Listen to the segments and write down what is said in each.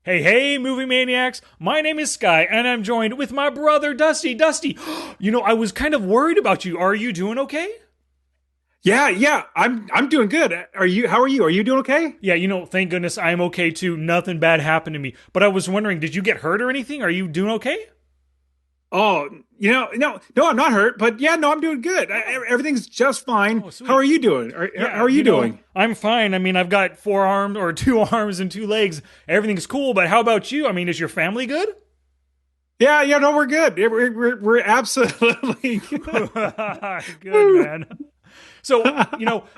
Hey, hey, movie maniacs. My name is Sky, and I'm joined with my brother, Dusty. Dusty, I was kind of worried about you. Are you doing okay? Yeah, I'm doing good. Are you? How are you? Are you doing okay? Yeah, thank goodness I'm okay too. Nothing bad happened to me. But I was wondering, did you get hurt or anything? Are you doing okay? Oh, no, I'm not hurt, but yeah, no, I'm doing good. Everything's just fine. Oh, How sweet. are you doing? How Yeah, are you doing? I'm fine. I mean, I've got four arms or two arms and two legs. Everything's cool, but how about you? I mean, is your family good? Yeah, no, we're good. We're absolutely good. Good, man. So,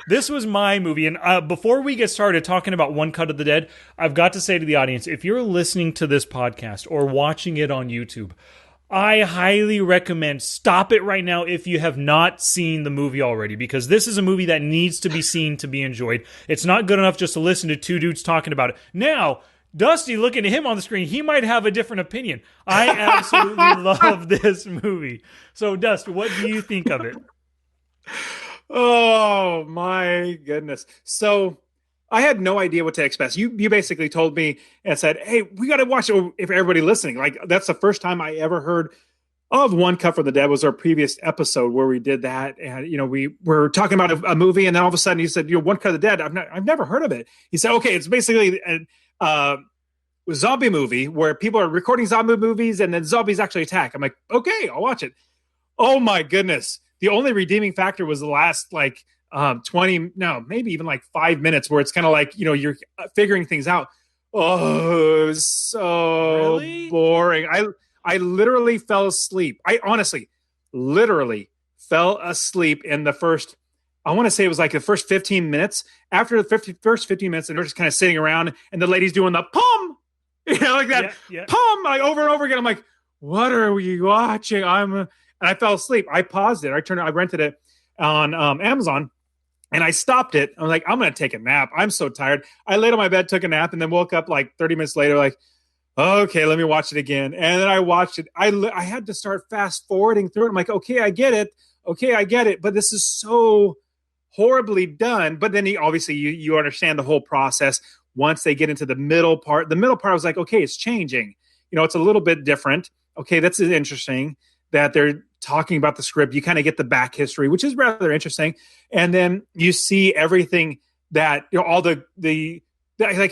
this was my movie. And before we get started talking about One Cut of the Dead, I've got to say to the audience, if you're listening to this podcast or watching it on YouTube, I highly recommend stop it right now if you have not seen the movie already, because this is a movie that needs to be seen to be enjoyed. It's not good enough just to listen to two dudes talking about it. Now, Dusty, looking at him on the screen, he might have a different opinion. I absolutely love this movie. So, Dust, what do you think of it? Oh my goodness. So I had no idea what to expect. You basically told me and said, "Hey, we got to watch it." If everybody listening, like that's the first time I ever heard of One Cut for the Dead. Was our previous episode where we did that, and we were talking about a movie, and then all of a sudden he said, One Cut of the Dead." I've never heard of it. He said, "Okay, it's basically a zombie movie where people are recording zombie movies, and then zombies actually attack." I'm like, "Okay, I'll watch it." Oh my goodness. The only redeeming factor was the last 20, no, maybe even like 5 minutes where it's kind of like, you're figuring things out. Oh, it was so Really? boring. I literally fell asleep. I honestly literally fell asleep in the first, I want to say it was like the first 15 minutes. After the first 15 minutes, and they're just kind of sitting around and the lady's doing the pum, like that Yeah, yeah. pum, like over and over again. I'm like, what are we watching? And I fell asleep. I paused it. I rented it on Amazon, and I stopped it. I was like, I'm going to take a nap. I'm so tired. I laid on my bed, took a nap, and then woke up like 30 minutes later, like, okay, let me watch it again. And then I watched it. I had to start fast forwarding through it. I'm like, okay, I get it. Okay, I get it. But this is so horribly done. But then obviously you understand the whole process once they get into the middle part. The middle part, I was like, okay, it's changing. It's a little bit different. Okay, that's interesting that they're talking about the script. You kind of get the back history, which is rather interesting. And then you see everything that, all like you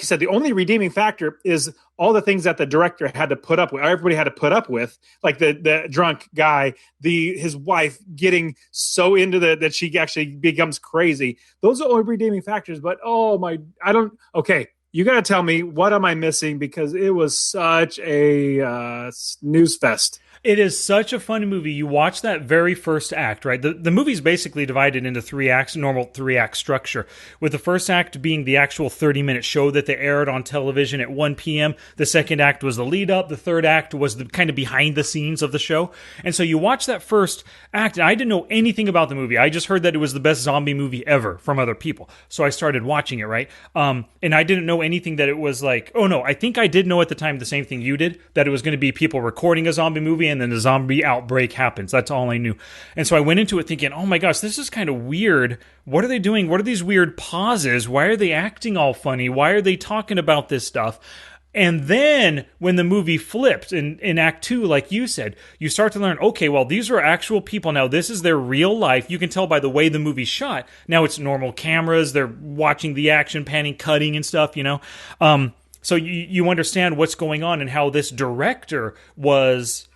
said, the only redeeming factor is all the things that the director had to put up with. Everybody had to put up with, like the drunk guy, his wife getting so into that she actually becomes crazy. Those are all redeeming factors. But okay, you got to tell me, what am I missing? Because it was such a snooze fest. It is such a fun movie. You watch that very first act, right? The movie's basically divided into three acts, normal three-act structure, with the first act being the actual 30-minute show that they aired on television at 1 p.m. The second act was the lead-up. The third act was the kind of behind-the-scenes of the show. And so you watch that first act, and I didn't know anything about the movie. I just heard that it was the best zombie movie ever from other people. So I started watching it, right? And I didn't know anything that it was like, oh no, I think I did know at the time the same thing you did, that it was going to be people recording a zombie movie and then the zombie outbreak happens. That's all I knew. And so I went into it thinking, oh my gosh, this is kind of weird. What are they doing? What are these weird pauses? Why are they acting all funny? Why are they talking about this stuff? And then when the movie flipped in Act 2, like you said, you start to learn, okay, well, these are actual people now. This is their real life. You can tell by the way the movie's shot. Now it's normal cameras. They're watching the action, panning, cutting and stuff, So you understand what's going on and how this director was,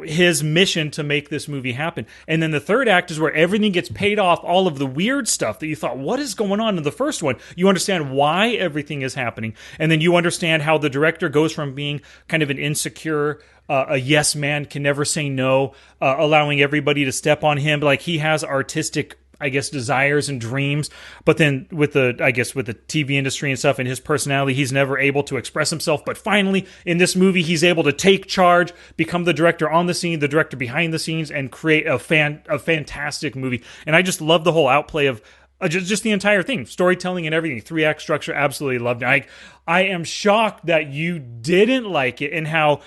his mission to make this movie happen. And then the third act is where everything gets paid off, all of the weird stuff that you thought, what is going on in the first one? You understand why everything is happening. And then you understand how the director goes from being kind of an insecure, a yes man, can never say no, allowing everybody to step on him. Like he has artistic desires and dreams, but then with the TV industry and stuff and his personality, he's never able to express himself. But finally, in this movie, he's able to take charge, become the director on the scene, the director behind the scenes, and create a fantastic movie. And I just love the whole outplay of just the entire thing, storytelling and everything, three-act structure. Absolutely loved it. I am shocked that you didn't like it, and how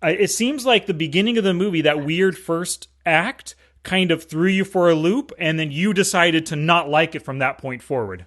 it seems like the beginning of the movie, that weird first act, kind of threw you for a loop, and then you decided to not like it from that point forward.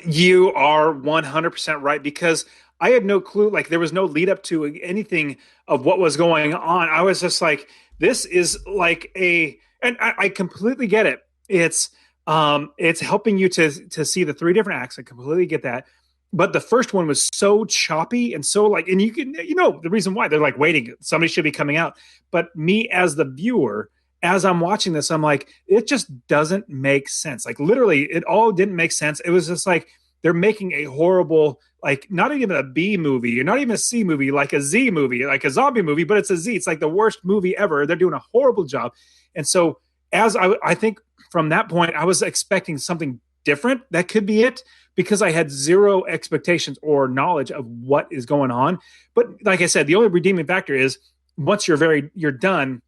You are 100% right, because I had no clue. Like there was no lead up to anything of what was going on. I was just like, this is like and I completely get it. It's helping you to see the three different acts. I completely get that. But the first one was so choppy and so like, and you can, the reason why they're like waiting, somebody should be coming out. But me as the viewer, as I'm watching this, I'm like, it just doesn't make sense. Like literally, it all didn't make sense. It was just like they're making a horrible, like not even a B movie, or not even a C movie, like a Z movie, like a zombie movie, but it's a Z. It's like the worst movie ever. They're doing a horrible job. And so as I think from that point, I was expecting something different. That could be it, because I had zero expectations or knowledge of what is going on. But like I said, the only redeeming factor is once you're done,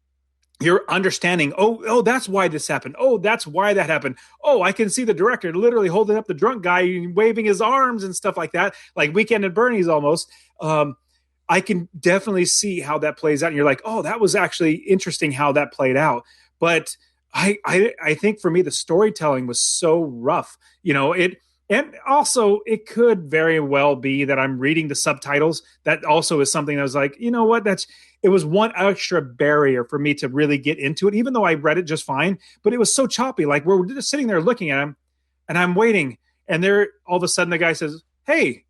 you're understanding, oh, that's why this happened. Oh, that's why that happened. Oh, I can see the director literally holding up the drunk guy, waving his arms and stuff like that, like Weekend at Bernie's almost. I can definitely see how that plays out. And you're like, oh, that was actually interesting how that played out. But I think for me, the storytelling was so rough, and also it could very well be that I'm reading the subtitles. That also is something that was like, you know what, it was one extra barrier for me to really get into it, even though I read it just fine, but it was so choppy. Like we're just sitting there looking at him and I'm waiting. And there, all of a sudden the guy says, "Hey,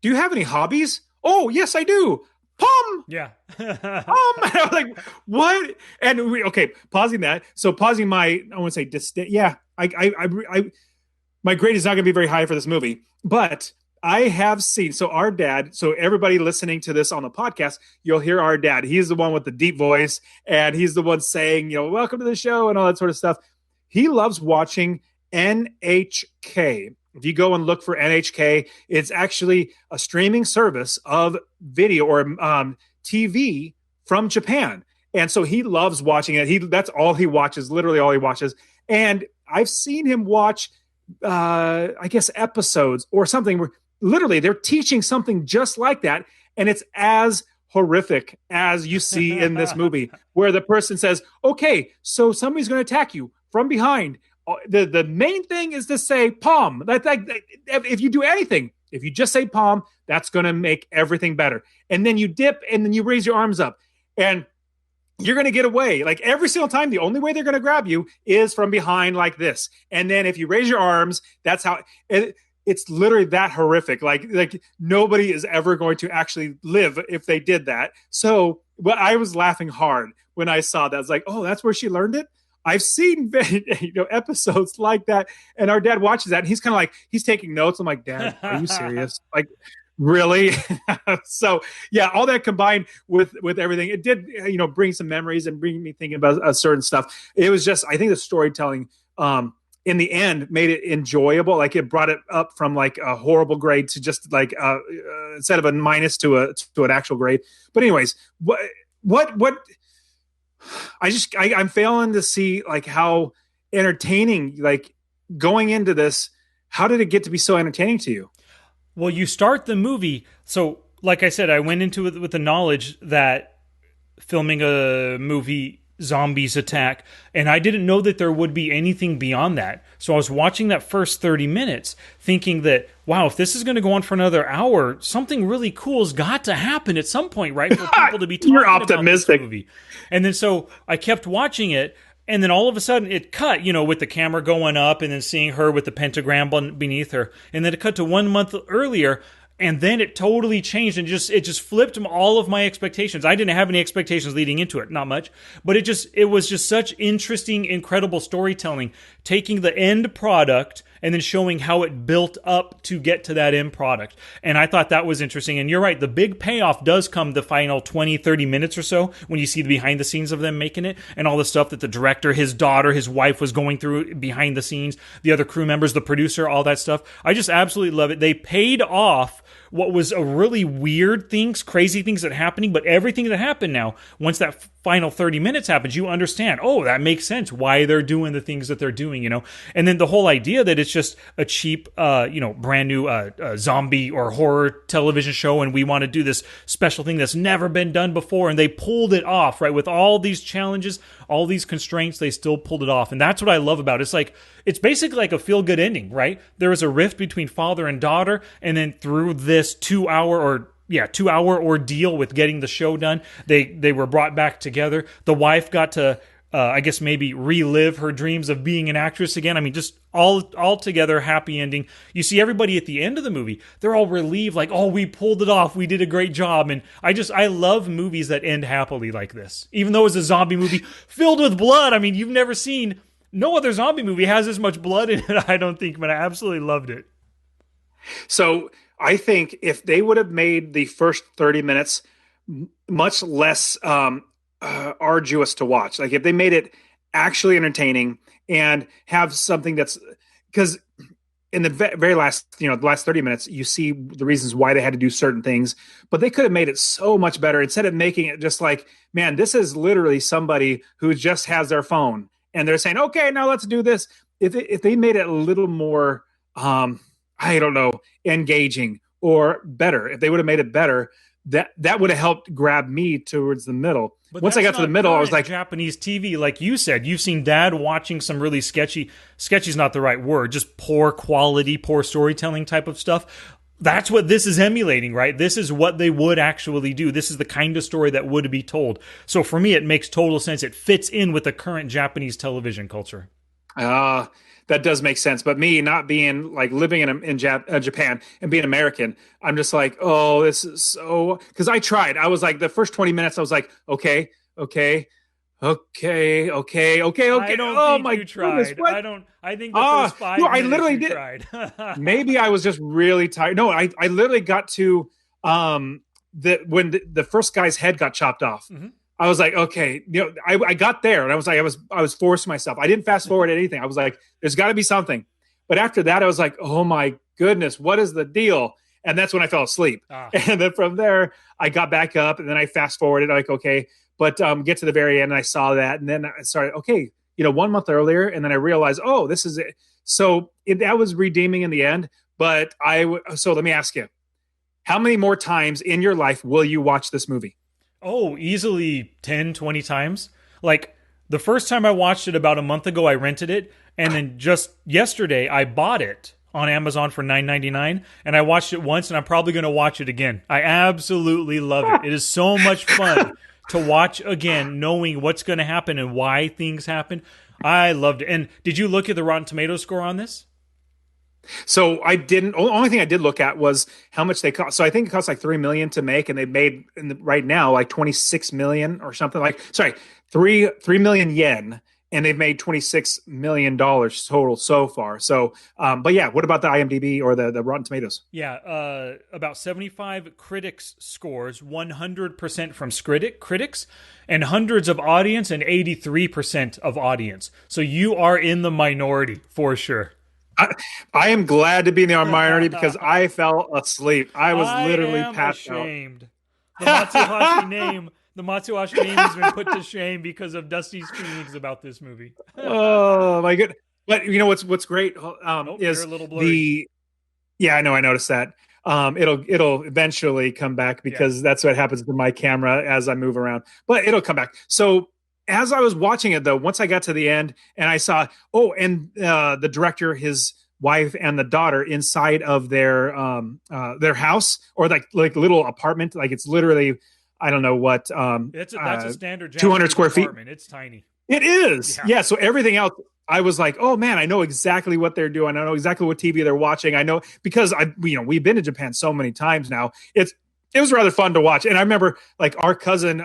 do you have any hobbies?" "Oh, yes, I do." "Pom." Yeah. I was like, what? And pausing that. So pausing my, I want to say distant. Yeah. My grade is not going to be very high for this movie, but I have seen, so our dad, so everybody listening to this on the podcast, you'll hear our dad. He's the one with the deep voice, and he's the one saying, welcome to the show and all that sort of stuff. He loves watching NHK. If you go and look for NHK, it's actually a streaming service of video or TV from Japan. And so he loves watching it. That's all he watches, literally all he watches. And I've seen him watch I guess episodes or something where literally they're teaching something just like that, and it's as horrific as you see in this movie, where the person says, "Okay, so somebody's going to attack you from behind. The main thing is to say palm. That if you do anything, if you just say palm, that's going to make everything better. And then you dip, and then you raise your arms up, and you're going to get away. Like every single time, the only way they're going to grab you is from behind like this. And then if you raise your arms, that's how it's literally that horrific. Like nobody is ever going to actually live if they did that." So, but I was laughing hard when I saw that. I was like, oh, that's where she learned it. I've seen episodes like that. And our dad watches that and he's kind of like, he's taking notes. I'm like, "Dad, are you serious?" Like, really? So yeah, all that combined with everything, it did, bring some memories and bring me thinking about certain stuff. It was just, I think the storytelling, in the end made it enjoyable. Like it brought it up from like a horrible grade to just like, instead of a minus to an actual grade. But anyways, what I'm failing to see like how entertaining, like going into this, how did it get to be so entertaining to you? Well, you start the movie. So, like I said, I went into it with the knowledge that filming a movie, zombies attack, and I didn't know that there would be anything beyond that. So I was watching that first 30 minutes thinking that, wow, if this is going to go on for another hour, something really cool's got to happen at some point, right? For people to be talking You're optimistic. about this movie. And then so I kept watching it. And then all of a sudden it cut, with the camera going up and then seeing her with the pentagram beneath her. And then it cut to 1 month earlier. And then it totally changed and it just flipped all of my expectations. I didn't have any expectations leading into it, not much. But it was just such interesting, incredible storytelling, taking the end product and then showing how it built up to get to that end product. And I thought that was interesting. And you're right, the big payoff does come the final 20, 30 minutes or so when you see the behind the scenes of them making it and all the stuff that the director, his daughter, his wife was going through behind the scenes, the other crew members, the producer, all that stuff. I just absolutely love it. They paid off what was a really weird things, crazy things that happening, but everything that happened now, once that final 30 minutes happens, you understand, oh, that makes sense why they're doing the things that they're doing, And then the whole idea that it's just a cheap, brand new zombie or horror television show, and we want to do this special thing that's never been done before, and they pulled it off, right? With all these challenges, all these constraints, they still pulled it off. And that's what I love about it. It's basically like a feel-good ending, right? There was a rift between father and daughter, and then through this this 2 hour ordeal with getting the show done. They were brought back together. The wife got to, I guess maybe relive her dreams of being an actress again. I mean, just all together happy ending. You see everybody at the end of the movie, they're all relieved, like, oh, we pulled it off. We did a great job. And I love movies that end happily like this. Even though it's a zombie movie filled with blood. I mean, you've never seen, no other zombie movie has this much blood in it, I don't think, but I absolutely loved it. So I think if they would have made the first 30 minutes much less arduous to watch, like if they made it actually entertaining and have something that's, because in the very last, the last 30 minutes, you see the reasons why they had to do certain things, but they could have made it so much better instead of making it just like, man, this is literally somebody who just has their phone and they're saying, okay, now let's do this. If they made it a little more, I don't know, engaging or better, if they would have made it better, that would have helped grab me towards the middle. But once I got to the middle, I was like, Japanese TV, like you said, you've seen Dad watching some really sketchy's not the right word, just poor quality, poor storytelling type of stuff. That's what this is emulating, right? This is what they would actually do. This is the kind of story that would be told. So for me, it makes total sense. It fits in with the current Japanese television culture. That does make sense. But me not being like living in Japan and being American, I'm just like, oh, this is so, because I tried. I was like, the first 20 minutes, I was like, okay. I don't Oh think my you tried. goodness, what? I think the first 5 no, minutes I literally you did. tried. Maybe I was just really tired. No, I literally got to when the first guy's head got chopped off. Mm-hmm. I was like, okay, I got there and I was like, I was forcing myself. I didn't fast forward anything. I was like, there's got to be something. But after that, I was like, oh my goodness, what is the deal? And that's when I fell asleep. And then from there, I got back up and then I fast forwarded like, okay, but get to the very end and I saw that. And then I started, okay, 1 month earlier. And then I realized, oh, this is it. So that was redeeming in the end. But so let me ask you, how many more times in your life will you watch this movie? Oh, easily 10, 20 times. Like the first time I watched it about a month ago, I rented it. And then just yesterday, I bought it on Amazon for $9.99. And I watched it once and I'm probably going to watch it again. I absolutely love it. It is so much fun to watch again, knowing what's going to happen and why things happen. I loved it. And did you look at the Rotten Tomatoes score on this? So I didn't. Only thing I did look at was how much they cost. So I think it cost like $3 million to make, and they made right now like 26 million or something. Like, sorry, 3 million yen, and they've made $26 million total so far. So, but yeah, what about the IMDb or the Rotten Tomatoes? Yeah, about 75 critics scores, 100% from critics, and hundreds of audience, and 83% of audience. So you are in the minority for sure. I am glad to be in the minority because I fell asleep. I was literally passed ashamed. Out. The Matsuhashi name has been put to shame because of Dusty's feelings about this movie. Oh my goodness! But what's great is Yeah, I know. I noticed that. It'll eventually come back because that's what happens to my camera as I move around. But it'll come back. So as I was watching it, though, once I got to the end and I saw, the director, his wife, and the daughter inside of their house or like little apartment, like it's literally, I don't know what. That's a standard 200 square feet. It's tiny. It is. Yeah. So everything else, I was like, oh man, I know exactly what they're doing. I know exactly what TV they're watching. I know because we've been to Japan so many times now. It was rather fun to watch. And I remember like our cousin,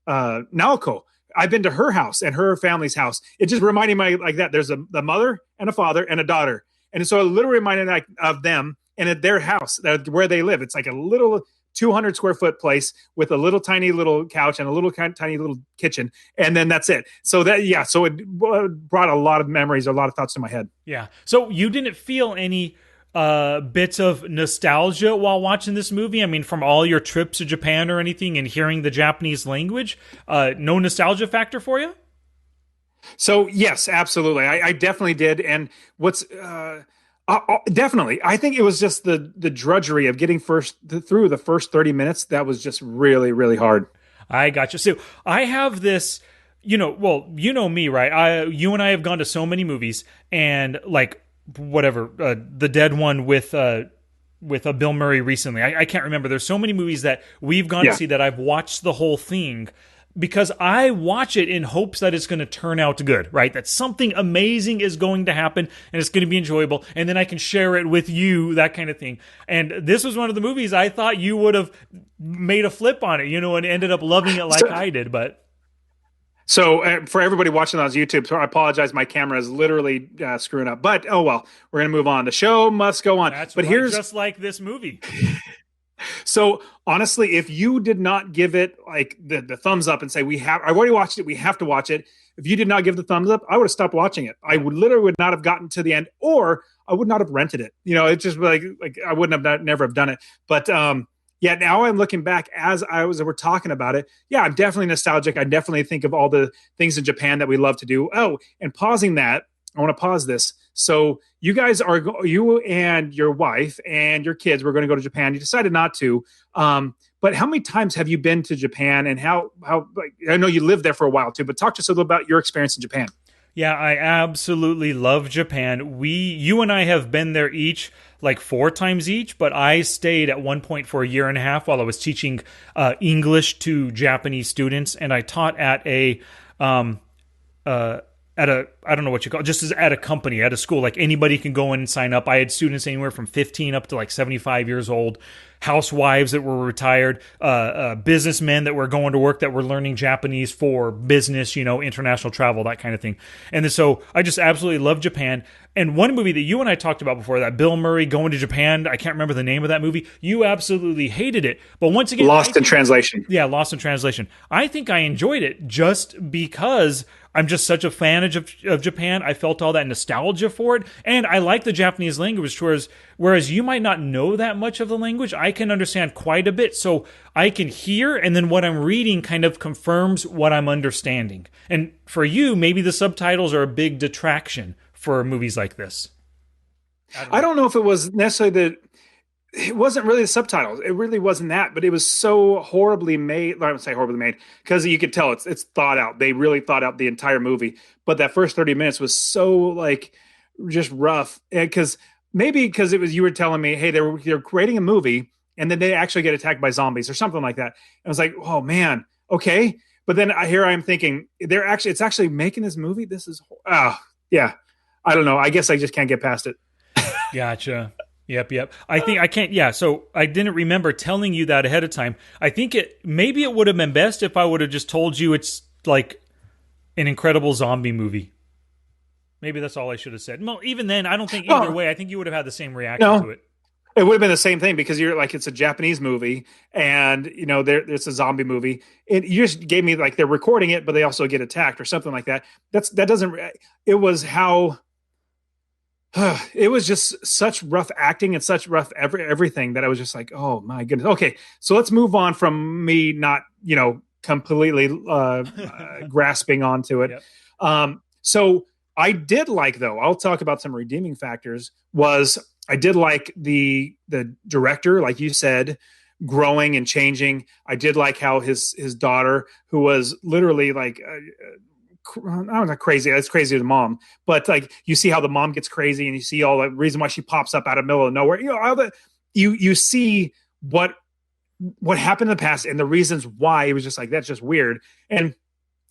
Naoko, I've been to her house and her family's house. It just reminded me like that. There's the mother and a father and a daughter. And so it literally reminded me of them and at their house where they live. It's like a little 200 square foot place with a little tiny little couch and a little tiny little kitchen. And then that's it. So so it brought a lot of memories, a lot of thoughts to my head. Yeah. So you didn't feel any bits of nostalgia while watching this movie? I mean, from all your trips to Japan or anything and hearing the Japanese language, no nostalgia factor for you? So yes, absolutely. I definitely did. And what's definitely, I think it was just the drudgery of getting through the first 30 minutes. That was just really, really hard. I got you. So I have this, you know me, right? You and I have gone to so many movies and like, whatever, the dead one with with Bill Murray recently. I can't remember. There's so many movies that we've gone to see that I've watched the whole thing because I watch it in hopes that it's going to turn out good, right? That something amazing is going to happen and it's going to be enjoyable, and then I can share it with you, that kind of thing. And this was one of the movies I thought you would have made a flip on it, you know, and ended up loving it like I did, but... So for everybody watching on YouTube, so I apologize. My camera is literally screwing up, but oh well, we're going to move on. The show must go on. That's but right, here's just like this movie. So honestly, if you did not give it like the thumbs up and say I've already watched it, we have to watch it. If you did not give the thumbs up, I would have stopped watching it. I would not have gotten to the end, or I would not have rented it. You know, it's just like I wouldn't have never have done it. But yeah, now I'm looking back as we're talking about it. Yeah, I'm definitely nostalgic. I definitely think of all the things in Japan that we love to do. Oh, and pausing that, I want to pause this. So you and your wife and your kids were going to go to Japan. You decided not to. But how many times have you been to Japan, and how like, I know you lived there for a while too, but talk to us a little about your experience in Japan. Yeah, I absolutely love Japan. You and I have been there each like 4 times each, but I stayed at one point for a year and a half while I was teaching English to Japanese students, and I taught at a I don't know what you call it, just as at a company, at a school. Like anybody can go in and sign up. I had students anywhere from 15 up to like 75 years old, housewives that were retired, businessmen that were going to work that were learning Japanese for business, you know, international travel, that kind of thing. And then, so I just absolutely love Japan. And one movie that you and I talked about before, that Bill Murray going to Japan, I can't remember the name of that movie. You absolutely hated it. But once again, Lost in Translation. Yeah, Lost in Translation. I think I enjoyed it just because I'm just such a fan of Japan. I felt all that nostalgia for it. And I like the Japanese language, whereas you might not know that much of the language, I can understand quite a bit. So I can hear, and then what I'm reading kind of confirms what I'm understanding. And for you, maybe the subtitles are a big detraction for movies like this. I don't know if it was necessarily it wasn't really the subtitles. It really wasn't that, but it was so horribly made. I don't say horribly made because you could tell it's thought out. They really thought out the entire movie, but that first 30 minutes was so like just rough. Because it was, you were telling me, hey, they're creating a movie and then they actually get attacked by zombies or something like that. And I was like, oh man, okay. But then here I am thinking it's actually making this movie. This is yeah. I don't know. I guess I just can't get past it. Gotcha. Yep. I think I can't. Yeah. So I didn't remember telling you that ahead of time. I think maybe it would have been best if I would have just told you it's like an incredible zombie movie. Maybe that's all I should have said. Well, even then, I don't think either way. I think you would have had the same reaction to it. It would have been the same thing because you're like, it's a Japanese movie and you know, it's a zombie movie. You just gave me like they're recording it, but they also get attacked or something like that. It was how. It was just such rough acting and such rough everything that I was just like, oh my goodness. Okay, so let's move on from me not, you know, completely grasping onto it. Yep. So I did like, though, I'll talk about some redeeming factors, was I did like the director, like you said, growing and changing. I did like how his daughter, who was literally like I'm not crazy. It's crazy to the mom, but like you see how the mom gets crazy, and you see all the reason why she pops up out of the middle of nowhere. You know, all the you see what happened in the past and the reasons why. It was just like, that's just weird. And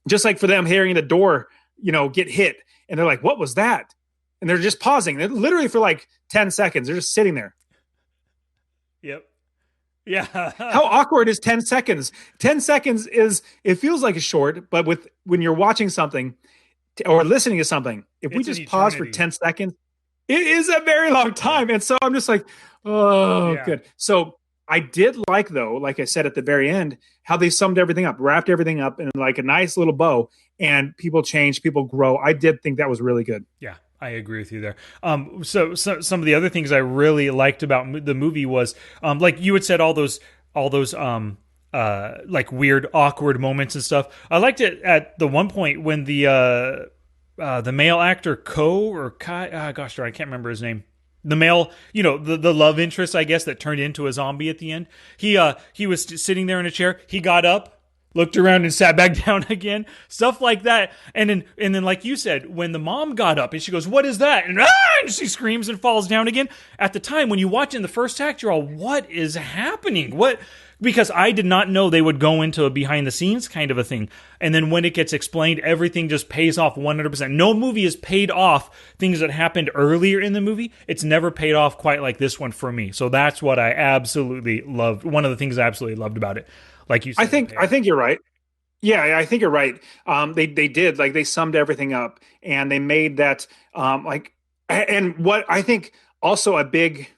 just like for them hearing the door, you know, get hit, and they're like, "What was that?" And they're just pausing. They're literally for like 10 seconds. They're just sitting there. Yep. Yeah. How awkward is 10 seconds? 10 seconds it feels like a short, but when you're watching something or listening to something, if we just pause for 10 seconds, it is a very long time. And so I'm just like, oh, yeah. Good. So I did like, though, like I said at the very end, how they summed everything up, wrapped everything up in like a nice little bow, and people change, people grow. I did think that was really good. Yeah. I agree with you there. So some of the other things I really liked about the movie was, like you had said, all those like weird, awkward moments and stuff. I liked it at the one point when the male actor Kai, gosh darn, I can't remember his name. The male, you know, the love interest, I guess, that turned into a zombie at the end. He was sitting there in a chair. He got up, looked around and sat back down again, stuff like that. And then like you said, when the mom got up and she goes, "What is that?" And she screams and falls down again. At the time when you watch in the first act, you're all, "What is happening? What?" Because I did not know they would go into a behind the scenes kind of a thing. And then when it gets explained, everything just pays off 100%. No movie has paid off things that happened earlier in the movie. It's never paid off quite like this one for me. So that's what I absolutely loved. One of the things I absolutely loved about it. Like you said, I think you're right. Yeah, I think you're right. They did, like, they summed everything up, and they made that like, and what I think also a big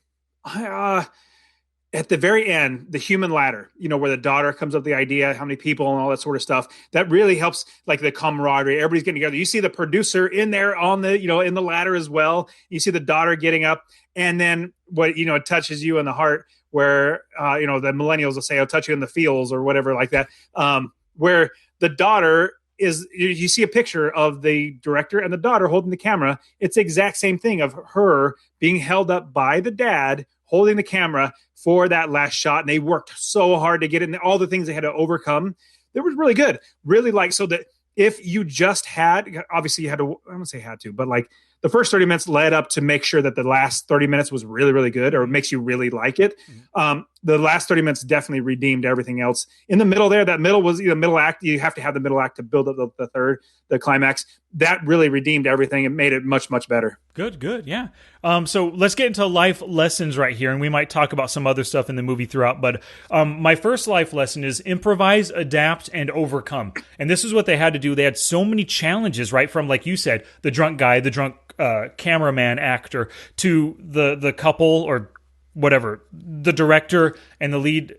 at the very end, the human ladder, where the daughter comes up with the idea, how many people and all that sort of stuff, that really helps, like, the camaraderie. Everybody's getting together. You see the producer in there on the, in the ladder as well. You see the daughter getting up, and then what, it touches you in the heart, where, the millennials will say, "I'll touch you in the feels," or whatever like that. Where the daughter is, you see a picture of the director and the daughter holding the camera. It's the exact same thing of her being held up by the dad holding the camera for that last shot. And they worked so hard to get it, and all the things they had to overcome. It was really good. Really, like, so that if you just had, obviously you had to, I don't say had to, but like the first 30 minutes led up to make sure that the last 30 minutes was really, really good, or makes you really like it. The last 30 minutes definitely redeemed everything else. In the middle there, that middle was the middle act. You have to have the middle act to build up the climax. That really redeemed everything and made it much, much better. Good, yeah. So let's get into life lessons right here, and we might talk about some other stuff in the movie throughout. But my first life lesson is improvise, adapt, and overcome. And this is what they had to do. They had so many challenges, right? From, like you said, the drunk guy, the drunk cameraman actor, to the couple or whatever, the director and the lead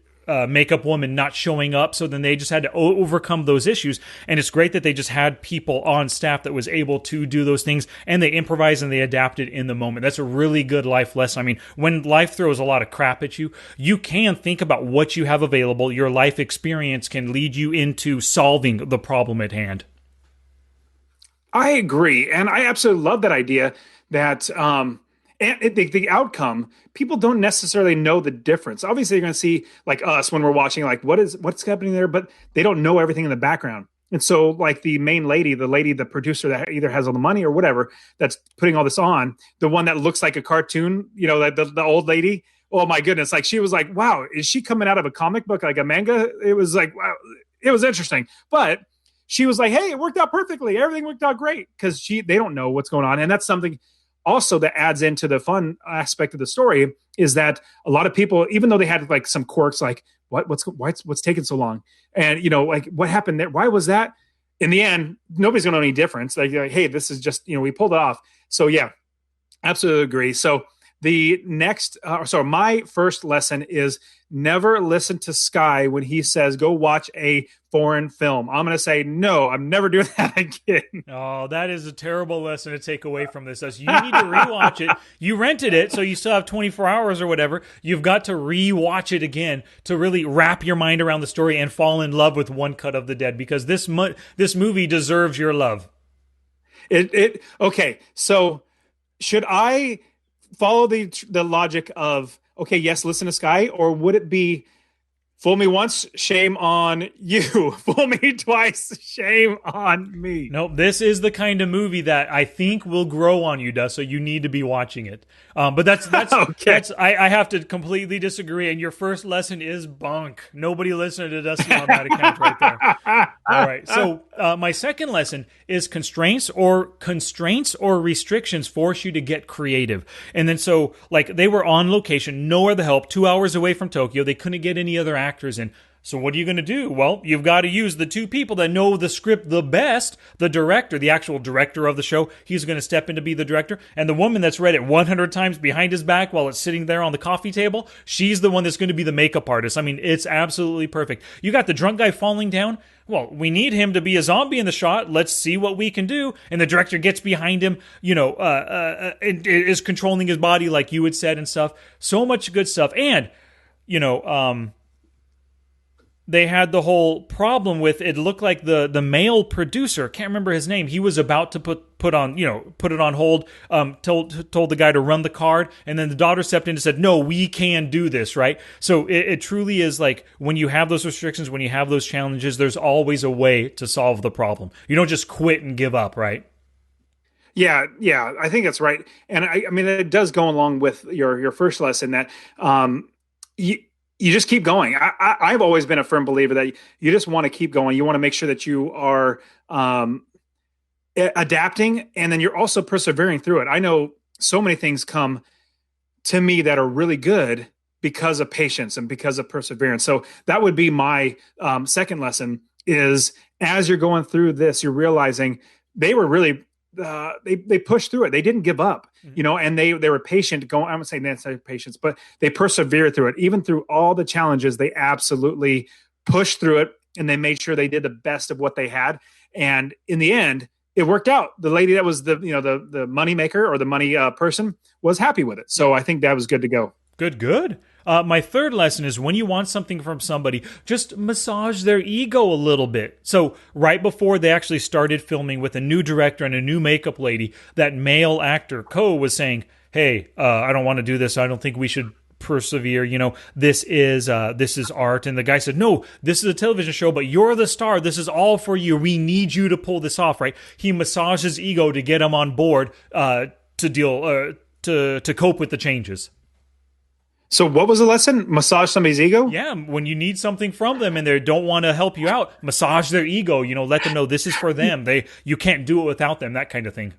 makeup woman not showing up. So then they just had to overcome those issues. And it's great that they just had people on staff that was able to do those things, and they improvised and they adapted in the moment. That's a really good life lesson. I mean, when life throws a lot of crap at you, you can think about what you have available. Your life experience can lead you into solving the problem at hand. I agree. And I absolutely love that idea that, and the outcome, people don't necessarily know the difference. Obviously, you're going to see, like us, when we're watching, like, what's happening there, but they don't know everything in the background. And so, like, the main lady, the producer that either has all the money or whatever, that's putting all this on, the one that looks like a cartoon, the old lady. Oh my goodness! Like, she was like, "Wow, is she coming out of a comic book, like a manga?" It was like, wow, it was interesting, but she was like, "Hey, it worked out perfectly. Everything worked out great," because they don't know what's going on, and that's something also that adds into the fun aspect of the story, is that a lot of people, even though they had like some quirks, like what's taking so long, and like, what happened there, why was that, in the end nobody's gonna know any difference. Like, hey, this is just, we pulled it off. So yeah, absolutely agree. So the next my first lesson is never listen to Sky when he says go watch a foreign film. I'm going to say, no, I'm never doing that again. Oh, that is a terrible lesson to take away from this. You need to rewatch it. You rented it, so you still have 24 hours or whatever. You've got to rewatch it again to really wrap your mind around the story and fall in love with One Cut of the Dead, because this movie deserves your love. Okay, so should I follow the logic of, okay, yes, listen to Sky, or would it be fool me once, shame on you, fool me twice, shame on me? Nope, this is the kind of movie that I think will grow on you, Dust, so you need to be watching it. But that's okay. I have to completely disagree, and your first lesson is bunk. Nobody listened to Dusty on that account right there. All right, so my second lesson is constraints or restrictions force you to get creative. And then so, like, they were on location, no other help, 2 hours away from Tokyo. They couldn't get any other actors in. So what are you going to do? Well, you've got to use the two people that know the script the best. The director, the actual director of the show, he's going to step in to be the director. And the woman that's read it 100 times behind his back while it's sitting there on the coffee table, she's the one that's going to be the makeup artist. I mean, it's absolutely perfect. You got the drunk guy falling down. Well, we need him to be a zombie in the shot. Let's see what we can do. And the director gets behind him, and is controlling his body like you had said and stuff. So much good stuff. And, they had the whole problem with it. Looked like the male producer, can't remember his name, he was about to put on, put it on hold, told the guy to run the card, and then the daughter stepped in and said, no, we can do this, right? So it truly is like, when you have those restrictions, when you have those challenges, there's always a way to solve the problem. You don't just quit and give up, right? Yeah, yeah, I think that's right. And I mean, it does go along with your first lesson that you you just keep going. I've always been a firm believer that you just want to keep going. You want to make sure that you are adapting, and then you're also persevering through it. I know so many things come to me that are really good because of patience and because of perseverance. So that would be my second lesson is, as you're going through this, you're realizing they were really they pushed through it. They didn't give up, and they were patient going. I'm not saying that's patience, but they persevered through it. Even through all the challenges, they absolutely pushed through it, and they made sure they did the best of what they had. And in the end, it worked out. The lady that was the money maker or the money person was happy with it. So I think that was good to go. Good. My third lesson is, when you want something from somebody, just massage their ego a little bit. So right before they actually started filming with a new director and a new makeup lady, that male actor, Ko, was saying, hey, I don't want to do this. I don't think we should persevere. This is art. And the guy said, no, this is a television show, but you're the star. This is all for you. We need you to pull this off, right? He massaged his ego to get him on board to deal to cope with the changes. So what was the lesson? Massage somebody's ego? Yeah, when you need something from them and they don't want to help you out, massage their ego, let them know this is for them. You can't do it without them, that kind of thing.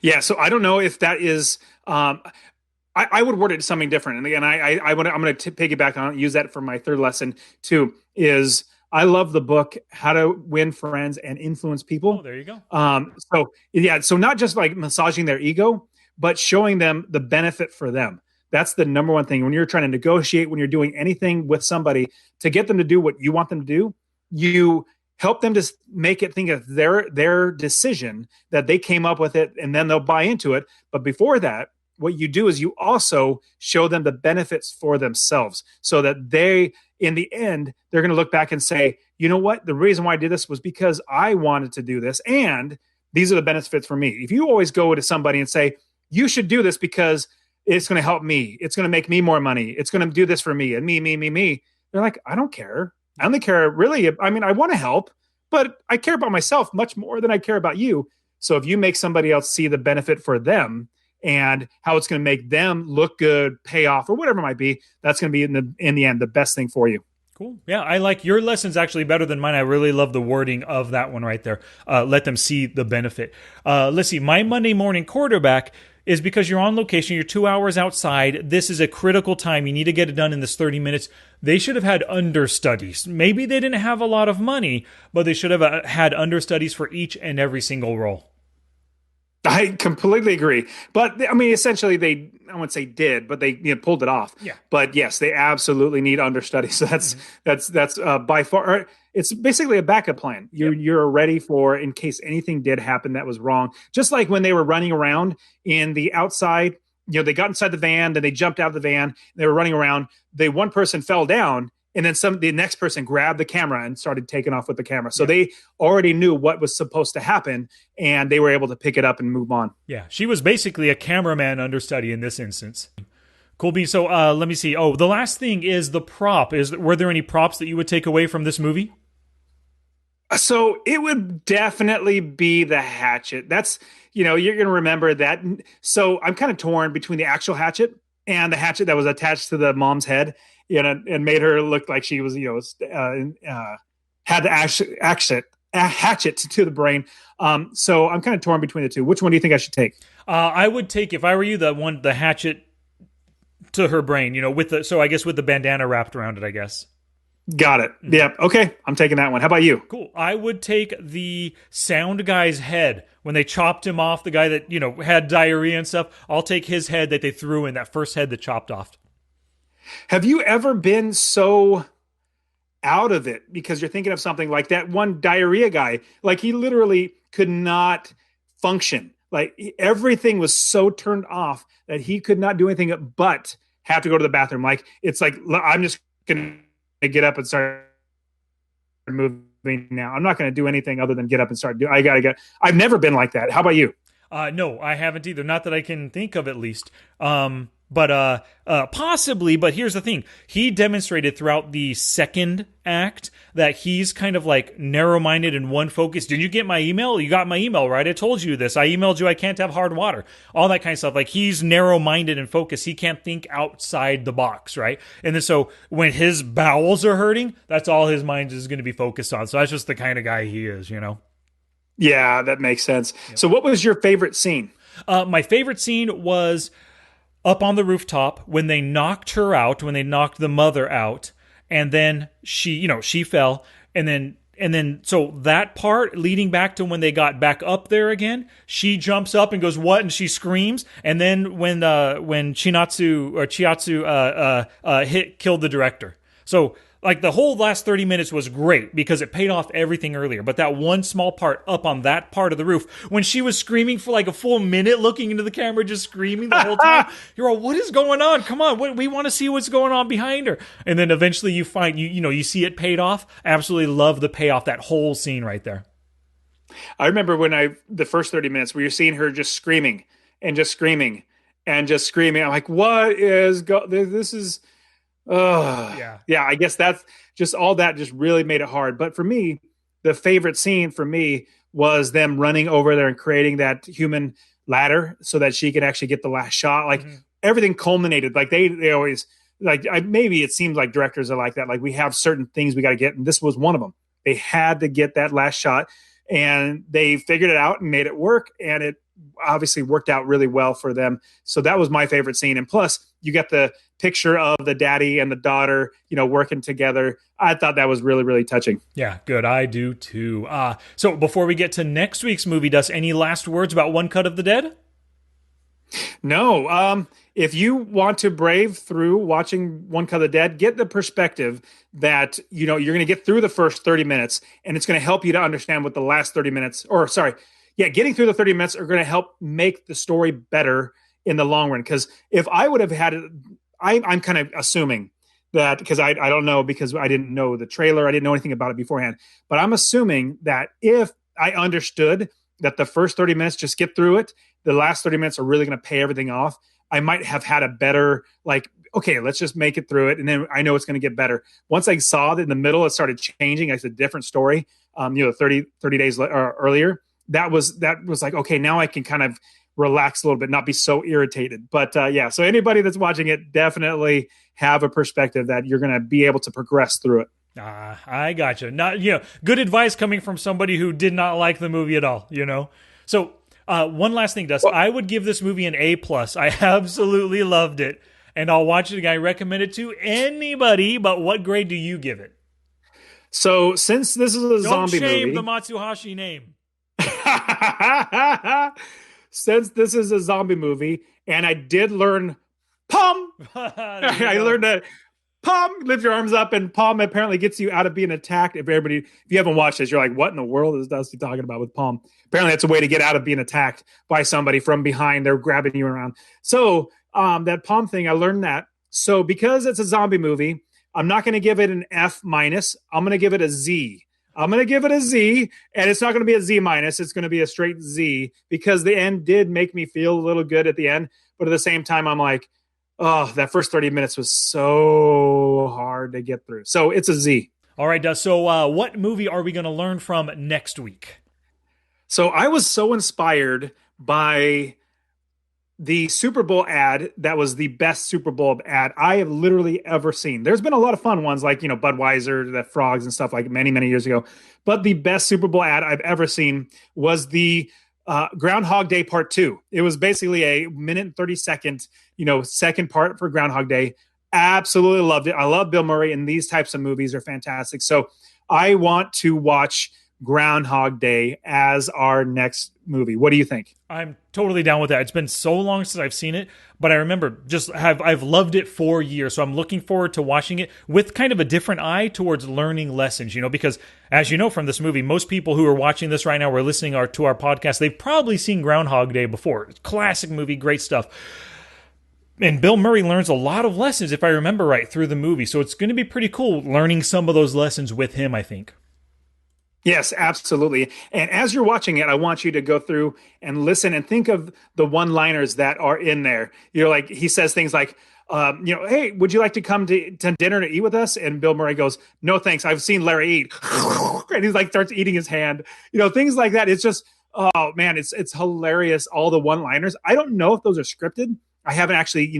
Yeah, so I don't know if that is I would word it something different. And again, I'm going to piggyback on it, use that for my third lesson too, is I love the book, How to Win Friends and Influence People. Oh, there you go. So not just like massaging their ego, but showing them the benefit for them. That's the number one thing. When you're trying to negotiate, when you're doing anything with somebody to get them to do what you want them to do, you help them to make it think of their decision, that they came up with it, and then they'll buy into it. But before that, what you do is you also show them the benefits for themselves, so that they, in the end, they're going to look back and say, you know what? The reason why I did this was because I wanted to do this, and these are the benefits for me. If you always go to somebody and say, you should do this because it's going to help me, it's going to make me more money, it's going to do this for me, and me. They're like, I don't care. I only care, really. I mean, I want to help, but I care about myself much more than I care about you. So if you make somebody else see the benefit for them and how it's going to make them look good, pay off, or whatever it might be, that's going to be in the end the best thing for you. Cool. Yeah, I like your lessons actually better than mine. I really love the wording of that one right there. Let them see the benefit. Let's see. My Monday morning quarterback is, because you're on location, you're 2 hours outside. This is a critical time. You need to get it done in this 30 minutes. They should have had understudies. Maybe they didn't have a lot of money, but they should have had understudies for each and every single role. I completely agree. But I mean, essentially, I wouldn't say did, but they pulled it off. Yeah. But yes, they absolutely need understudies. So that's by far, it's basically a backup plan. You're ready for, in case anything did happen that was wrong. Just like when they were running around in the outside, they got inside the van, then they jumped out of the van, they were running around. One person fell down, and then the next person grabbed the camera and started taking off with the camera. So they already knew what was supposed to happen, and they were able to pick it up and move on. Yeah, she was basically a cameraman understudy in this instance. Cool beans. So let me see. Oh, the last thing is the prop. Were there any props that you would take away from this movie? So it would definitely be the hatchet. That's, you're going to remember that. So I'm kind of torn between the actual hatchet and the hatchet that was attached to the mom's head, and made her look like she was, had the hatchet to the brain. So I'm kind of torn between the two. Which one do you think I should take? I would take, if I were you, the hatchet to her brain, with the bandana wrapped around it, I guess. Got it. Yeah. Okay. I'm taking that one. How about you? Cool. I would take the sound guy's head when they chopped him off, the guy that, had diarrhea and stuff. I'll take his head that they threw in, that first head that chopped off. Have you ever been so out of it because you're thinking of something like that one diarrhea guy? Like, he literally could not function. Like, everything was so turned off that he could not do anything but have to go to the bathroom. Like, it's like, I'm just going to get up and start moving now. I'm not going to do anything other than get up and start doing. I got to get. I've never been like that. How about you? No, I haven't either. Not that I can think of, at least. But possibly. But here's the thing: he demonstrated throughout the second act that he's kind of like narrow-minded and one focus. Did you get my email? You got my email, right? I told you this. I emailed you. I can't have hard water. All that kind of stuff. Like, he's narrow-minded and focused. He can't think outside the box, right? And then so when his bowels are hurting, that's all his mind is going to be focused on. So that's just the kind of guy he is, you know. Yeah, that makes sense. Yep. So, what was your favorite scene? My favorite scene was up on the rooftop when they knocked her out, when they knocked the mother out, and then she fell, and then so that part leading back to when they got back up there again, she jumps up and goes, "What?" and she screams, and then when Chiatsu killed the director. So, like, the whole last 30 minutes was great because it paid off everything earlier. But that one small part up on that part of the roof, when she was screaming for like a full minute, looking into the camera, just screaming the whole time, you're all, what is going on? Come on, we want to see what's going on behind her. And then eventually you find, you see it paid off. I absolutely love the payoff, that whole scene right there. I remember the first 30 minutes where you're seeing her just screaming and just screaming and just screaming. I'm like, what is, this is... yeah. I guess that's just all that just really made it hard. But for me, the favorite scene for me was them running over there and creating that human ladder so that she could actually get the last shot. Like, everything culminated. Like, they always, like, maybe it seems like directors are like that. Like, we have certain things we got to get, and this was one of them. They had to get that last shot, and they figured it out and made it work. And it obviously worked out really well for them. So that was my favorite scene. And plus, you get the picture of the daddy and the daughter, working together. I thought that was really, really touching. Yeah, good. I do too. So before we get to next week's movie, Dust, any last words about One Cut of the Dead? No. If you want to brave through watching One Cut of the Dead, get the perspective that, you're going to get through the first 30 minutes, and it's going to help you to understand what the last 30 minutes, getting through the 30 minutes are going to help make the story better in the long run. Because if I would have had it, I'm kind of assuming that, because I don't know, because I didn't know the trailer, I didn't know anything about it beforehand, but I'm assuming that if I understood that the first 30 minutes, just get through it, the last 30 minutes are really going to pay everything off, I might have had a better, like, okay, let's just make it through it, and then I know it's going to get better. Once I saw that in the middle, it started changing. It's a different story. 30 days earlier, that was like, okay, now I can kind of relax a little bit, not be so irritated. But so anybody that's watching it, definitely have a perspective that you're going to be able to progress through it. I gotcha. Not, good advice coming from somebody who did not like the movie at all, So one last thing, Dust. I would give this movie an A+. I absolutely loved it, and I'll watch it again. I recommend it to anybody, but what grade do you give it? So since this is a zombie movie... Don't shame the Matsuhashi name. Since this is a zombie movie, and I did learn Pom. I learned that Pom, lift your arms up, and Pom apparently gets you out of being attacked. If you haven't watched this, you're like, what in the world is Dusty talking about with Pom? Apparently that's a way to get out of being attacked by somebody from behind. They're grabbing you around. So that Pom thing, I learned that. So because it's a zombie movie, I'm not going to give it an F-. I'm going to give it a Z. I'm going to give it a Z, and it's not going to be a Z-. It's going to be a straight Z, because the end did make me feel a little good at the end. But at the same time, I'm like, oh, that first 30 minutes was so hard to get through. So it's a Z. All right, Dust. So what movie are we going to learn from next week? So I was so inspired by the Super Bowl ad that was the best Super Bowl ad I have literally ever seen. There's been a lot of fun ones like, Budweiser, the frogs and stuff like many, many years ago. But the best Super Bowl ad I've ever seen was the Groundhog Day Part 2. It was basically a minute and 30-second, second part for Groundhog Day. Absolutely loved it. I love Bill Murray, and these types of movies are fantastic. So I want to watch Groundhog Day as our next movie. What do you think? I'm totally down with that. It's been so long since I've seen it, but I remember I've loved it for years. So I'm looking forward to watching it with kind of a different eye towards learning lessons, because as you know from this movie, most people who are watching this right now or listening to our podcast, they've probably seen Groundhog Day before. Classic movie, great stuff. And Bill Murray learns a lot of lessons, if I remember right, through the movie. So it's going to be pretty cool learning some of those lessons with him, I think. Yes, absolutely. And as you're watching it, I want you to go through and listen and think of the one-liners that are in there. You know, like he says things like, hey, would you like to come to dinner to eat with us? And Bill Murray goes, no, thanks. I've seen Larry eat. And he's like, starts eating his hand. You know, things like that. It's just, oh man, it's hilarious. All the one-liners. I don't know if those are scripted. I haven't actually,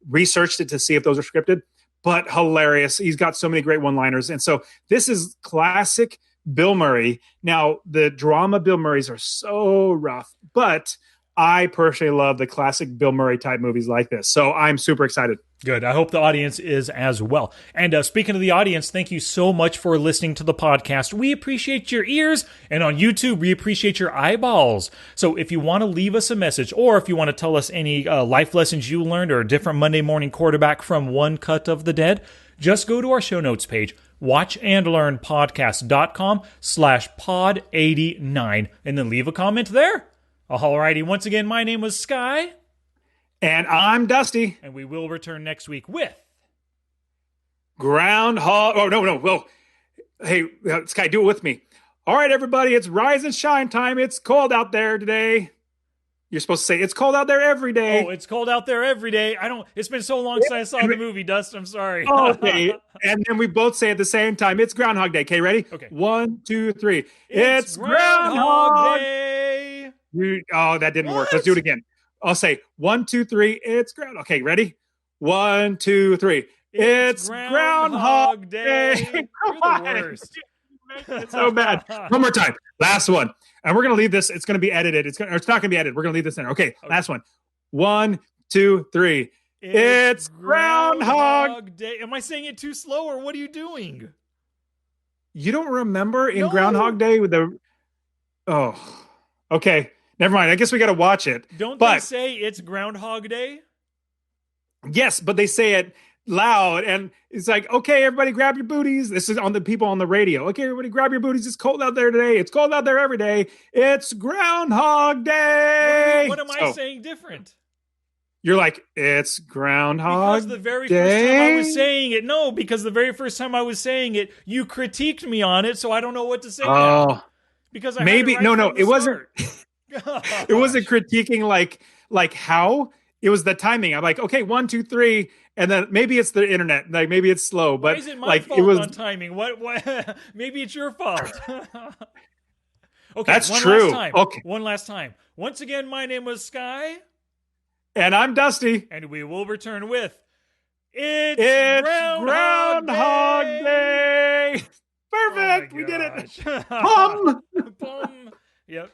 researched it to see if those are scripted, but hilarious. He's got so many great one-liners. And so this is classic Bill Murray. Now, the drama Bill Murrays are so rough, but I personally love the classic Bill Murray type movies like this. So I'm super excited. Good. I hope the audience is as well. And speaking of the audience, thank you so much for listening to the podcast. We appreciate your ears, and on YouTube, we appreciate your eyeballs. So if you want to leave us a message, or if you want to tell us any life lessons you learned or a different Monday morning quarterback from One Cut of the Dead, just go to our show notes page, watchandlearnpodcast.com/pod89, and then leave a comment there. Alrighty, once again, my name was Sky. And I'm Dusty. And we will return next week with Groundhog. Oh, no. Well, hey, Sky, do it with me. All right, everybody, it's rise and shine time. It's cold out there today. You're supposed to say, it's cold out there every day. Oh, it's cold out there every day. It's been so long since I saw the movie, Dust. I'm sorry. Okay. And then we both say at the same time, it's Groundhog Day. Okay, ready? Okay. 1, 2, 3. It's Groundhog Day. Oh, that didn't work. Let's do it again. I'll say 1, 2, 3. It's Groundhog. Okay, ready? 1, 2, 3. It's Groundhog Day. You're the worst. It's so bad. One more time. Last one. And we're going to leave this. It's going to be edited. It's not going to be edited. We're going to leave this in. Okay, last one. 1, 2, 3. It's Groundhog Day. Am I saying it too slow, or what are you doing? You don't remember in Groundhog Day with the... Oh, okay. Never mind. I guess we got to watch it. Don't they say it's Groundhog Day? Yes, but they say it loud, and it's like, okay, everybody grab your booties. This is on the people on the radio. Okay, everybody grab your booties. It's cold out there today. It's cold out there every day. It's Groundhog Day. What am I saying different? You're like, it's Groundhog Day? Because the very first time I was saying it, no, because the very first time I was saying it, you critiqued me on it, so I don't know what to say now. Because I maybe, it right it wasn't... It wasn't critiquing like how. It was the timing. I'm like, okay, 1, 2, 3, and then maybe it's the internet. Like maybe it's slow, but why is it my fault on timing? What? Maybe it's your fault. Okay, that's true. Last time. Okay, one last time. Once again, my name was Sky, and I'm Dusty, and we will return with it's Groundhog Day. Perfect, we did it. Pum. Yep.